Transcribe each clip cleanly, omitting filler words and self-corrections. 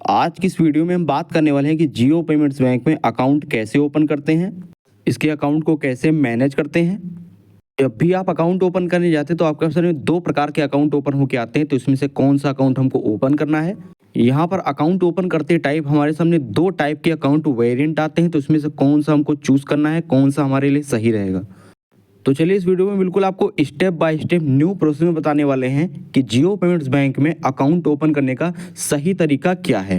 आज की इस वीडियो में हम बात करने वाले हैं कि जियो पेमेंट्स बैंक में अकाउंट कैसे ओपन करते हैं, इसके अकाउंट को कैसे मैनेज करते हैं। जब भी आप अकाउंट ओपन करने जाते हैं तो आपके सामने दो प्रकार के अकाउंट ओपन होके आते हैं, तो इसमें से कौन सा अकाउंट हमको ओपन करना है। यहाँ पर अकाउंट ओपन करते टाइप हमारे सामने दो टाइप के अकाउंट वेरिएंट आते हैं, तो इसमें से कौन सा हमको चूज़ करना है, कौन सा हमारे लिए सही रहेगा। तो चलिए इस वीडियो में बिल्कुल आपको step by step new process में बताने वाले हैं कि जियो पेमेंट्स बैंक में अकाउंट ओपन करने का सही तरीका क्या है।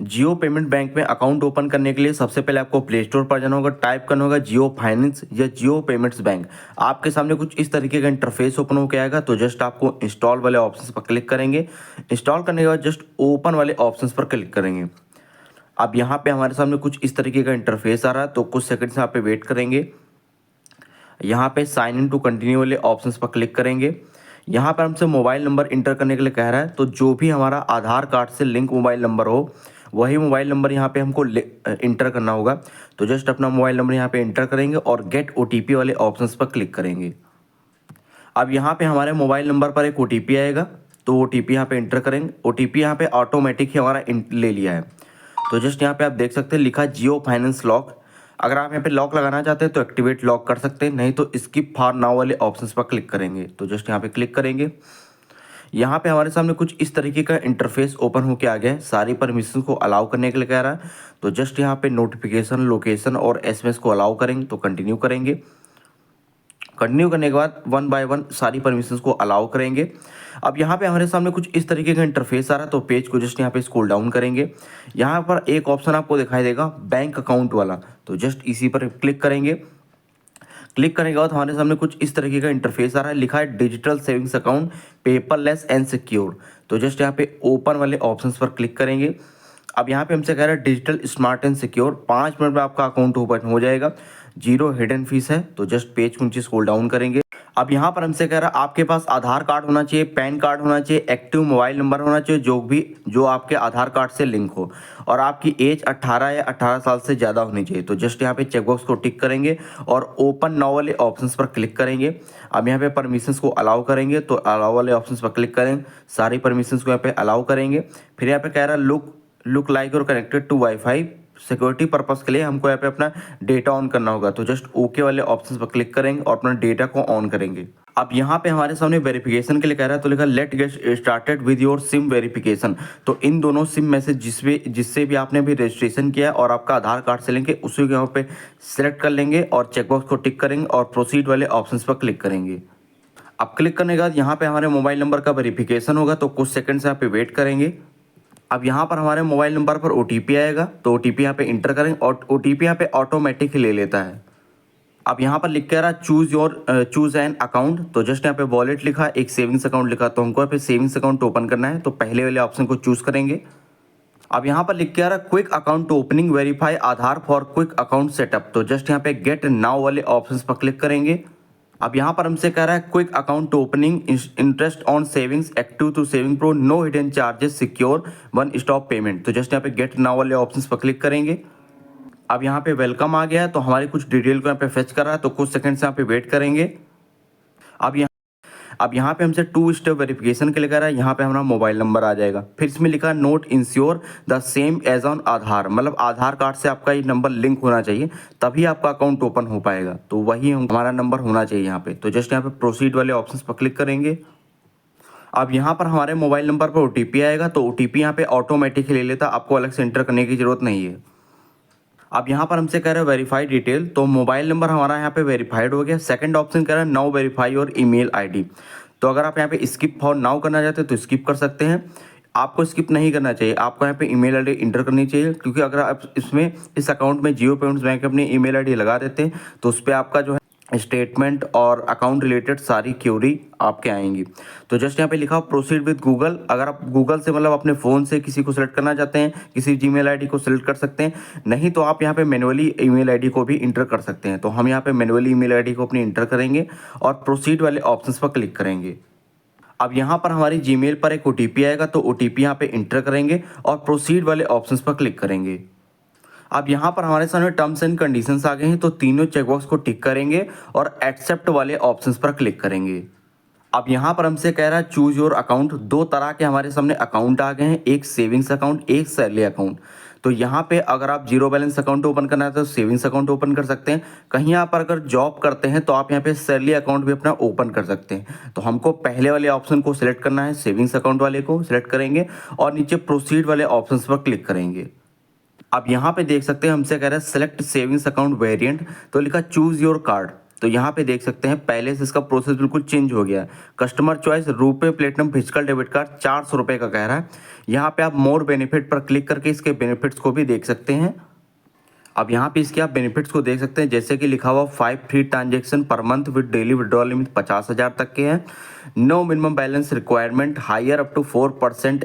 जियो पेमेंट बैंक में अकाउंट ओपन करने के लिए सबसे पहले आपको प्ले स्टोर पर जाना होगा, टाइप करना होगा जियो फाइनेंस या जियो पेमेंट्स बैंक। आपके सामने कुछ इस तरीके का इंटरफेस ओपन होकर आएगा, तो जस्ट आपको इंस्टॉल वाले ऑप्शंस पर क्लिक करेंगे। इंस्टॉल करने के बाद जस्ट ओपन वाले ऑप्शंस पर क्लिक करेंगे। अब यहाँ पे हमारे सामने कुछ इस तरीके का इंटरफेस आ रहा है, तो कुछ सेकंड्स यहाँ पे वेट करेंगे। यहाँ पे साइन इन टू कंटिन्यू वाले ऑप्शंस पर क्लिक करेंगे। यहाँ पर हमसे मोबाइल नंबर इंटर करने के लिए कह रहा है, तो जो भी हमारा आधार कार्ड से लिंक मोबाइल नंबर हो वही मोबाइल नंबर यहाँ पे हमको इंटर करना होगा। तो जस्ट अपना मोबाइल नंबर यहाँ पे इंटर करेंगे और गेट ओटीपी वाले ऑप्शंस पर क्लिक करेंगे। अब यहाँ पे हमारे मोबाइल नंबर पर एक ओटीपी आएगा, तो ओटीपी यहाँ पे इंटर करेंगे। ओटीपी यहाँ पे ऑटोमेटिक ही हमारा ले लिया है। तो जस्ट यहाँ पे आप देख सकते हैं लिखा जियो फाइनेंस लॉक। अगर आप यहाँ पे लॉक लगाना चाहते हैं तो एक्टिवेट लॉक कर सकते हैं, नहीं तो स्किप फॉर नाउ वाले ऑप्शंस पर क्लिक करेंगे। तो जस्ट यहाँ पे क्लिक करेंगे। यहाँ पे हमारे सामने कुछ इस तरीके का इंटरफेस ओपन होके आ गया है। सारी परमिशन को अलाउ करने के लिए कह रहा है, तो जस्ट यहाँ पे नोटिफिकेशन, लोकेशन और एसएमएस को अलाउ करेंगे, तो कंटिन्यू करेंगे। कंटिन्यू करने के बाद वन बाय वन सारी परमिशंस को अलाउ करेंगे। अब यहाँ पे हमारे सामने कुछ इस तरीके का इंटरफेस आ रहा है, तो पेज को जस्ट यहाँ पे स्क्रॉल डाउन करेंगे। यहाँ पर एक ऑप्शन आपको दिखाई देगा बैंक अकाउंट वाला, तो जस्ट इसी पर क्लिक करेंगे। क्लिक करने के बाद हमारे सामने कुछ इस तरीके का इंटरफेस आ रहा है, लिखा है digital savings account paperless and secure. तो जस्ट यहाँ पे ओपन वाले ऑप्शंस पर क्लिक करेंगे। अब यहाँ पे हमसे कह रहा है digital smart and secure, 5 minute में आपका अकाउंट ओपन हो जाएगा, 0 हिडन फीस है। तो जस्ट पेज को नीचे स्क्रॉल डाउन करेंगे। अब यहाँ पर हमसे कह रहा है आपके पास आधार कार्ड होना चाहिए, पैन कार्ड होना चाहिए, एक्टिव मोबाइल नंबर होना चाहिए जो आपके आधार कार्ड से लिंक हो, और आपकी एज 18 या 18 साल से ज़्यादा होनी चाहिए। तो जस्ट यहाँ पे चेकबॉक्स को टिक करेंगे और ओपन नाउ वाले ऑप्शंस पर क्लिक करेंगे। अब यहाँ पे परमिशंस को अलाउ करेंगे, तो अलाउ वाले ऑप्शंस पर क्लिक करें, सारी परमिशंस को यहाँ पे अलाउ करेंगे। फिर यहाँ पे कह रहा है लुक लाइक और connected to wifi, security purpose के लिए हमको यहाँ पे अपना डेटा ऑन करना होगा। तो जस्ट ओके वाले ऑप्शन पर क्लिक करेंगे और अपना डेटा को ऑन करेंगे। अब यहाँ पे हमारे सामने वेरिफिकेशन के लिए कह रहा है, तो लिखा let get started with your SIM verification. तो इन दोनों सिम में से जिससे भी आपने भी रजिस्ट्रेशन किया और आपका आधार कार्ड से लिंक है, उसी को यहाँ पे सिलेक्ट कर लेंगे और चेकबॉक्स को टिक करेंगे और प्रोसीड वाले ऑप्शन पर क्लिक करेंगे। अब क्लिक करने के बाद यहाँ पे हमारे मोबाइल नंबर का वेरिफिकेशन होगा, तो कुछ सेकंड्स यहाँ पे वेट करेंगे। अब यहाँ पर हमारे मोबाइल नंबर पर ओटीपी आएगा, तो ओटीपी यहाँ पे इंटर करेंगे और ओटीपी यहाँ पे ऑटोमेटिक ही ले लेता है। अब यहाँ पर लिख के आ रहा है चूज एन अकाउंट, तो जस्ट यहाँ पे वॉलेट लिखा है, एक सेविंग्स अकाउंट लिखा, तो हमको यहाँ पे सेविंग्स अकाउंट ओपन करना है, तो पहले वाले ऑप्शन को चूज करेंगे। अब यहाँ पर लिख के आ रहा है quick account opening verify Aadhaar for quick account setup, तो जस्ट यहाँ पे गेट नाउ वाले ऑप्शन पर क्लिक करेंगे। अब यहाँ पर हमसे कह रहा है quick account opening, interest on savings, active to saving pro, no hidden charges, secure, one stop payment. तो जस्ट यहाँ पे गेट नाउ वाले ऑप्शंस पर क्लिक करेंगे। अब यहाँ पे वेलकम आ गया है, तो हमारी कुछ डिटेल को यहाँ पे फेच कर रहा है, तो कुछ सेकंड्स यहाँ पे वेट करेंगे। अब यहाँ पे हमसे 2 स्टेप वेरिफिकेशन के लिए कह रहा है, यहाँ पे हमारा मोबाइल नंबर आ जाएगा। फिर इसमें लिखा note ensure the same as on Aadhaar, मतलब आधार कार्ड से आपका ये नंबर लिंक होना चाहिए, तभी आपका अकाउंट ओपन हो पाएगा। तो वही हमारा नंबर होना चाहिए यहाँ पे। तो जस्ट यहाँ पे प्रोसीड वाले ऑप्शन पर क्लिक करेंगे। अब यहाँ पर हमारे मोबाइल नंबर पर ओटीपी आएगा, तो ओटीपी यहाँ पे ऑटोमेटिक ले लेता, आपको अलग से एंटर करने की जरूरत नहीं है। अब यहाँ पर हमसे कह रहे हैं वेरीफाई डिटेल, तो मोबाइल नंबर हमारा यहाँ पे वेरीफाइड हो गया। सेकंड ऑप्शन कह रहा है नाउ वेरीफाई और ईमेल आईडी, तो अगर आप यहाँ पे स्किप फॉर नाउ करना चाहते हैं तो स्किप कर सकते हैं। आपको स्किप नहीं करना चाहिए, आपको यहाँ पे ईमेल आईडी इंटर करनी चाहिए, क्योंकि अगर आप इस अकाउंट में जियो पेमेंट्स बैंक अपनी ईमेल आईडी लगा देते हैं तो उस पर आपका जो है स्टेटमेंट और अकाउंट रिलेटेड सारी क्यूरी आपके आएंगी। तो जस्ट यहाँ पे लिखा प्रोसीड विद गूगल, अगर आप गूगल से मतलब अपने फ़ोन से किसी को सिलेक्ट करना चाहते हैं, किसी जीमेल आईडी को सिलेक्ट कर सकते हैं, नहीं तो आप यहाँ पे मैनुअली ईमेल आईडी को भी इंटर कर सकते हैं। तो हम यहाँ पे मैनुअली ईमेल आईडी को अपनी इंटर करेंगे और प्रोसीड वाले ऑप्शंस पर क्लिक करेंगे। अब यहाँ पर हमारी जीमेल पर एक ओटीपी आएगा, तो ओटीपी यहाँ पे इंटर करेंगे और प्रोसीड वाले ऑप्शंस पर क्लिक करेंगे। अब यहाँ पर हमारे सामने टर्म्स एंड कंडीशंस आ गए हैं, तो तीनों चेकबॉक्स को टिक करेंगे और एक्सेप्ट वाले ऑप्शंस पर क्लिक करेंगे। अब यहाँ पर हमसे कह रहा है चूज योर अकाउंट। दो तरह के हमारे सामने अकाउंट आ गए हैं, एक सेविंग्स अकाउंट, एक सैलरी अकाउंट। तो यहाँ पे अगर आप जीरो बैलेंस अकाउंट ओपन करना है तो सेविंग्स अकाउंट ओपन कर सकते हैं। कहीं आप अगर जॉब करते हैं तो आप यहाँ पे सैलरी अकाउंट भी अपना ओपन कर सकते हैं। तो हमको पहले वाले ऑप्शन को सिलेक्ट करना है, सेविंग्स अकाउंट वाले को सिलेक्ट करेंगे और नीचे प्रोसीड वाले ऑप्शन पर क्लिक करेंगे। अब यहाँ पे देख सकते हैं हमसे कह रहा है सेलेक्ट सेविंग्स अकाउंट वेरिएंट, तो लिखा चूज योर कार्ड। तो यहाँ पे देख सकते हैं पहले से इसका प्रोसेस बिल्कुल चेंज हो गया है। कस्टमर चॉइस रुपए प्लेटिनम फिजिकल डेबिट कार्ड 400 रुपये का कह रहा है। यहाँ पे आप मोर बेनिफिट पर क्लिक करके इसके बेनिफिट्स को भी देख सकते हैं। अब यहाँ पे इसके आप बेनिफिट्स को देख सकते हैं, जैसे कि लिखा हुआ 5 फ्री ट्रांजेक्शन पर month with daily withdrawal limit 50,000 तक के हैं। No minimum balance requirement, higher up to 4%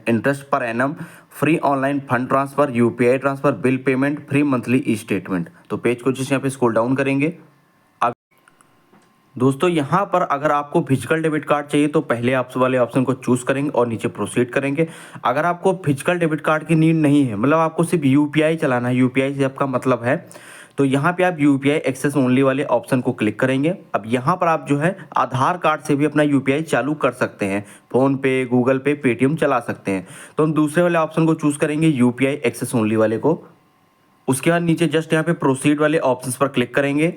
interest per annum, free online fund transfer, UPI transfer, bill payment, free monthly e statement. तो पेज को जिस यहाँ पे स्क्रॉल डाउन करेंगे, दोस्तों यहाँ पर अगर आपको फिजिकल डेबिट कार्ड चाहिए तो पहले आप वाले ऑप्शन को चूज करेंगे और नीचे प्रोसीड करेंगे। अगर आपको फिजिकल डेबिट कार्ड की नीड नहीं है, मतलब आपको सिर्फ यूपीआई चलाना है, यूपीआई से आपका मतलब है, तो यहाँ पे आप यूपीआई एक्सेस ओनली वाले ऑप्शन को क्लिक करेंगे। अब यहाँ पर आप जो है आधार कार्ड से भी अपना यूपीआई चालू कर सकते हैं, फ़ोन पे, गूगल पे, पेटीएम चला सकते हैं। तो हम दूसरे वाले ऑप्शन को चूज़ करेंगे, यूपीआई एक्सेस ओनली वाले को। उसके बाद नीचे जस्ट यहाँ पे प्रोसीड वाले ऑप्शन पर क्लिक करेंगे।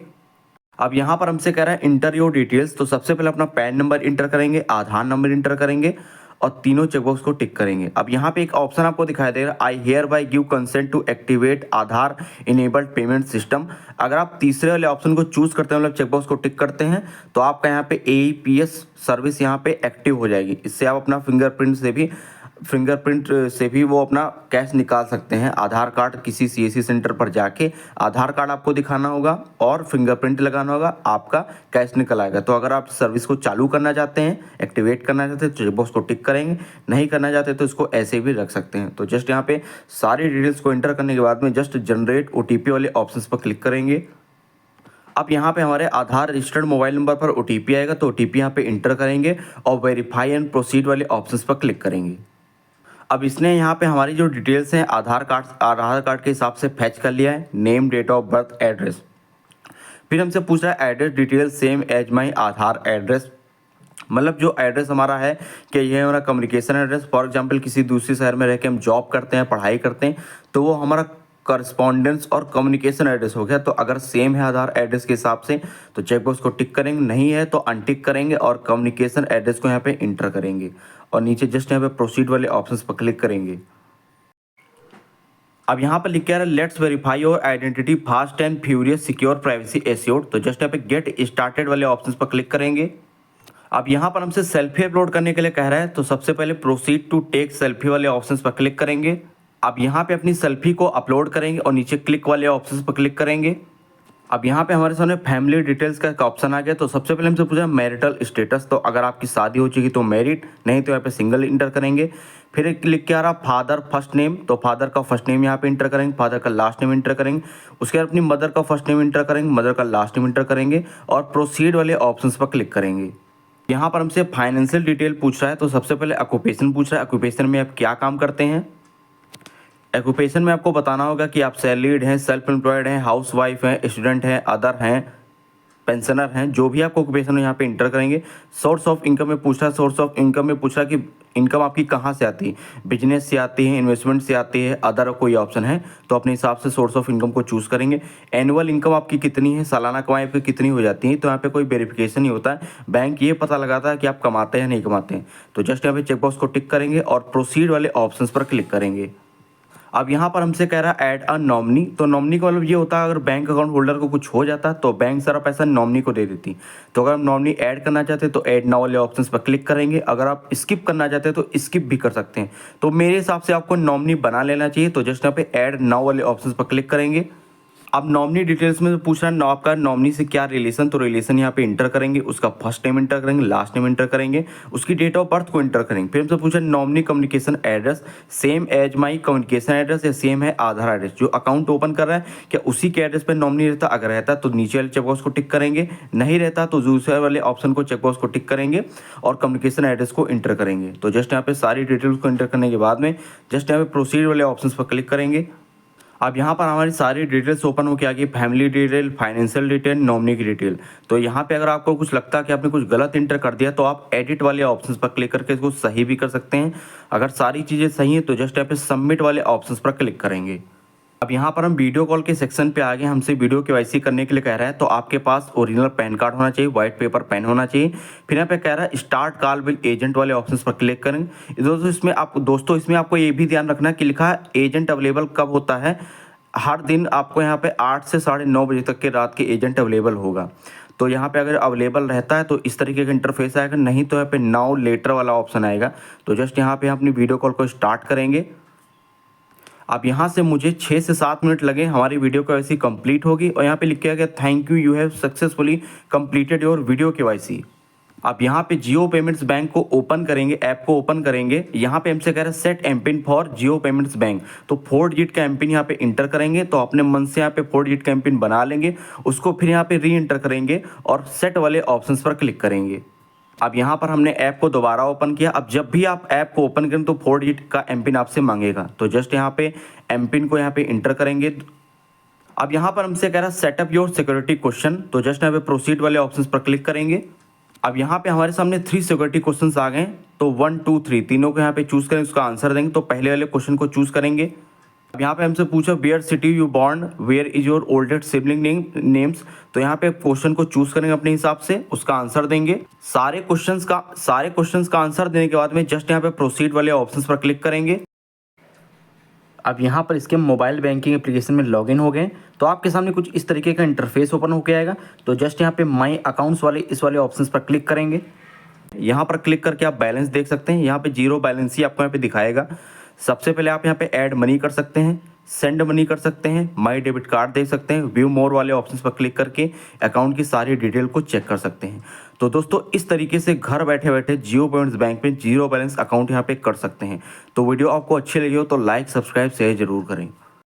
अब यहाँ पर हमसे कह रहा है इंटर योर डिटेल्स, तो सबसे पहले अपना पैन नंबर इंटर करेंगे, आधार नंबर इंटर करेंगे और तीनों चेकबॉक्स को टिक करेंगे। अब यहाँ पे एक ऑप्शन आपको दिखाई दे रहा है, I hereby give consent to activate Aadhaar enabled payment system. अगर आप तीसरे वाले ऑप्शन को चूज करते हैं, मतलब चेकबॉक्स को टिक करते हैं, तो आपका यहाँ पे AEPS सर्विस यहाँ पे एक्टिव हो जाएगी। इससे आप अपना फिंगरप्रिंट से भी वो अपना कैश निकाल सकते हैं। आधार कार्ड किसी CSC सेंटर पर जाके आधार कार्ड आपको दिखाना होगा और फिंगरप्रिंट लगाना होगा, आपका कैश निकल आएगा। तो अगर आप सर्विस को चालू करना चाहते हैं, एक्टिवेट करना चाहते हैं, तो चेकबॉक्स को टिक करेंगे, नहीं करना चाहते तो इसको ऐसे भी रख सकते हैं। तो जस्ट यहाँ पे सारी डिटेल्स को एंटर करने के बाद में जस्ट जनरेट OTP वाले ऑप्शन पर क्लिक करेंगे। अब यहाँ पे हमारे आधार रजिस्टर्ड मोबाइल नंबर पर OTP आएगा, तो OTP यहाँ पे इंटर करेंगे और वेरीफाई एंड प्रोसीड वाले ऑप्शंस पर क्लिक करेंगे। अब इसने यहाँ पे हमारी जो डिटेल्स हैं आधार कार्ड के हिसाब से फैच कर लिया है, name, date of birth, address. फिर हमसे पूछ रहा है address detail same as my Aadhaar address, मतलब जो एड्रेस हमारा है कि ये हमारा कम्युनिकेशन एड्रेस। फॉर एग्जांपल किसी दूसरे शहर में रह के हम जॉब करते हैं, पढ़ाई करते हैं, तो वो हमारा करस्पॉन्डेंस और कम्युनिकेशन एड्रेस हो गया। तो अगर सेम है आधार एड्रेस के हिसाब से तो चेकबॉक्स को टिक करेंगे, नहीं है तो अनटिक करेंगे और कम्युनिकेशन एड्रेस को यहाँ पे इंटर करेंगे और नीचे जस्ट यहाँ पे प्रोसीड वाले ऑप्शंस पर क्लिक करेंगे। अब यहाँ पर लिख के आ रहा है let's verify your identity fast and furious secure privacy assured, तो जस्ट यहाँ पे गेट स्टार्टेड वाले ऑप्शंस पर क्लिक करेंगे। अब यहाँ पर हमसे सेल्फी अपलोड करने के लिए कह रहा है, तो सबसे पहले प्रोसीड टू टेक सेल्फी वाले ऑप्शंस पर क्लिक करेंगे। अब यहाँ पे अपनी सेल्फी को अपलोड करेंगे और नीचे क्लिक वाले ऑप्शंस पर क्लिक करेंगे। अब यहाँ पे हमारे सामने फैमिली डिटेल्स का एक ऑप्शन आ गया, तो सबसे पहले हमसे पूछा मैरिटल स्टेटस, तो अगर आपकी शादी हो चुकी तो मैरिड, नहीं तो यहाँ पे सिंगल इंटर करेंगे। फिर क्लिक किया रहा फादर फर्स्ट नेम, तो फादर का फर्स्ट नेम यहाँ पे इंटर करेंगे, फादर का लास्ट नेम इंटर करेंगे। उसके बाद अपनी मदर का फर्स्ट नेम इंटर करेंगे, मदर का लास्ट नेम इंटर करेंगे और प्रोसीड वाले ऑप्शन पर क्लिक करेंगे। यहाँ पर हमसे फाइनेंशियल डिटेल पूछ रहा है, तो सबसे पहले ऑक्यूपेशन पूछ रहा है, ऑक्यूपेशन में आप क्या काम करते हैं। ऑक्यूपेशन में आपको बताना होगा कि आप सैलरीड हैं, सेल्फ एम्प्लॉयड हैं, हाउस वाइफ हैं, स्टूडेंट हैं, अदर हैं, पेंशनर हैं, जो भी आपको ऑक्यूपेशन है यहाँ पे इंटर करेंगे। सोर्स ऑफ इनकम में पूछ रहा है, सोर्स ऑफ इनकम में पूछ रहा है कि इनकम आपकी कहाँ से आती है, बिजनेस से आती है, इन्वेस्टमेंट से आती है, अदर कोई ऑप्शन है, तो अपने हिसाब से सोर्स ऑफ इनकम को चूज़ करेंगे। एनुअल इनकम आपकी कितनी है, सालाना कमाई आपकी कितनी हो जाती है, तो यहाँ पे कोई वेरिफिकेशन नहीं होता है, बैंक ये पता लगाता है कि आप कमाते हैं नहीं कमाते हैं। तो जस्ट यहाँ पे चेकबॉक्स को टिक करेंगे और प्रोसीड वाले ऑप्शन पर क्लिक करेंगे। अब यहाँ पर हमसे कह रहा है ऐड अ नॉमिनी, तो नॉमिनी का मतलब ये होता है अगर बैंक अकाउंट होल्डर को कुछ हो जाता तो बैंक सारा पैसा नॉमिनी को दे देती। तो अगर हम नॉमिनी ऐड करना चाहते हैं तो ऐड नाउ वाले ऑप्शंस पर क्लिक करेंगे। अगर आप स्किप करना चाहते हैं तो स्किप भी कर सकते हैं। तो मेरे हिसाब से आपको नॉमिनी बना लेना चाहिए, तो जस्ट यहाँ पे ऐड नाउ वाले ऑप्शंस पर क्लिक करेंगे। अब नॉमिनी डिटेल्स में पूछ रहा है आपका नॉमिनी से क्या रिलेशन, तो रिलेशन यहाँ पे इंटर करेंगे, उसका फर्स्ट नेम इंटर करेंगे, लास्ट नेम इंटर करेंगे, उसकी डेट ऑफ बर्थ को इंटर करेंगे। फिर हमसे पूछा nominee communication address same as my communication address या सेम है आधार एड्रेस, जो अकाउंट ओपन कर रहा है क्या उसी के एड्रेस पर नॉमिनी रहता, अगर रहता तो नीचे वाले चेकबॉक्स को टिक करेंगे, नहीं रहता तो दूसरे वाले ऑप्शन को चेकबॉक्स को टिक करेंगे और कम्युनिकेशन एड्रेस को इंटर करेंगे। तो जस्ट यहाँ पे सारी डिटेल्स को इंटर करने के बाद में जस्ट यहाँ पे प्रोसीड वाले ऑप्शन पर क्लिक करेंगे। अब यहाँ पर हमारी सारी डिटेल्स ओपन होकर आ गई, family detail, financial detail, nominee की डिटेल। तो यहाँ पे अगर आपको कुछ लगता है कि आपने कुछ गलत इंटर कर दिया तो आप एडिट वाले ऑप्शन पर क्लिक करके इसको सही भी कर सकते हैं। अगर सारी चीज़ें सही हैं तो जस्ट यहाँ पे सबमिट वाले ऑप्शन पर क्लिक करेंगे। अब यहाँ पर हम वीडियो कॉल के सेक्शन पे आ गए, हमसे वीडियो केवाईसी करने के लिए कह रहा है, तो आपके पास ओरिजिनल पैन कार्ड होना चाहिए, व्हाइट पेपर पेन होना चाहिए। फिर यहाँ पे कह रहा है स्टार्ट कॉल विद एजेंट वाले ऑप्शंस पर क्लिक करें। दोस्तों इसमें आपको ये भी ध्यान रखना कि लिखा है एजेंट अवेलेबल कब होता है। हर दिन आपको यहाँ पे 8 से 9:30 बजे तक के रात के एजेंट अवेलेबल होगा। तो यहाँ पे अगर अवेलेबल रहता है तो इस तरीके का इंटरफेस आएगा, नहीं तो यहाँ पे नाउ लेटर वाला ऑप्शन आएगा। तो जस्ट यहाँ पे अपनी वीडियो कॉल को स्टार्ट करेंगे। अब यहाँ से मुझे 6 से 7 मिनट लगे, हमारी वीडियो केवाईसी कंप्लीट होगी और यहाँ पे लिखा गया thank you have successfully completed your video KYC. अब यहाँ पे जियो पेमेंट्स बैंक को ओपन करेंगे, ऐप को ओपन करेंगे। यहाँ पे हमसे कह रहा है set MPIN for Jio payments bank, तो 4 डिजिट का एमपिन यहाँ पे इंटर करेंगे। तो अपने मन से यहाँ पे 4 डिजिट का एमपिन बना लेंगे, उसको फिर यहाँ पे री इंटर करेंगे और सेट वाले ऑप्शंस पर क्लिक करेंगे। अब यहाँ पर हमने ऐप को दोबारा ओपन किया। अब जब भी आप ऐप को ओपन करें तो 4 डिजिट का एमपिन आपसे मांगेगा, तो जस्ट यहाँ पे एमपिन को यहाँ पे इंटर करेंगे। अब यहाँ पर हमसे कह रहा है सेटअप योर सिक्योरिटी क्वेश्चन, तो जस्ट यहाँ पे प्रोसीड वाले ऑप्शंस पर क्लिक करेंगे। अब यहाँ पे हमारे सामने 3 सिक्योरिटी क्वेश्चंस आ गए, तो 1, 2, 3 तीनों को यहाँ पे चूज करें, उसका आंसर देंगे। तो पहले वाले क्वेश्चन को चूज करेंगे। अब यहाँ पे हमसे पूछा where city you born, where is your oldest sibling names, तो यहाँ पे क्वेश्चन को चूज करेंगे अपने हिसाब से, उसका आंसर देंगे। सारे क्वेश्चंस का आंसर देने के बाद में जस्ट यहाँ पे प्रोसीड वाले ऑप्शंस पर क्लिक करेंगे। अब यहाँ पर इसके मोबाइल बैंकिंग एप्लीकेशन में लॉगिन हो गए, तो आपके सामने कुछ इस तरीके का इंटरफेस ओपन होकर आएगा। तो जस्ट यहाँ पे माई अकाउंट्स वाले इस वाले ऑप्शंस पर क्लिक करेंगे। यहाँ पर क्लिक करके आप बैलेंस देख सकते हैं, यहाँ पे जीरो बैलेंस ही आपको यहाँ पे दिखाएगा। सबसे पहले आप यहाँ पे ऐड मनी कर सकते हैं, सेंड मनी कर सकते हैं, माई डेबिट कार्ड देख सकते हैं, व्यू मोर वाले ऑप्शंस पर क्लिक करके अकाउंट की सारी डिटेल को चेक कर सकते हैं। तो दोस्तों इस तरीके से घर बैठे बैठे जियो पेमेंट्स बैंक में जीरो बैलेंस अकाउंट यहाँ पे कर सकते हैं। तो वीडियो आपको अच्छी लगी हो तो लाइक, सब्सक्राइब, शेयर जरूर करें।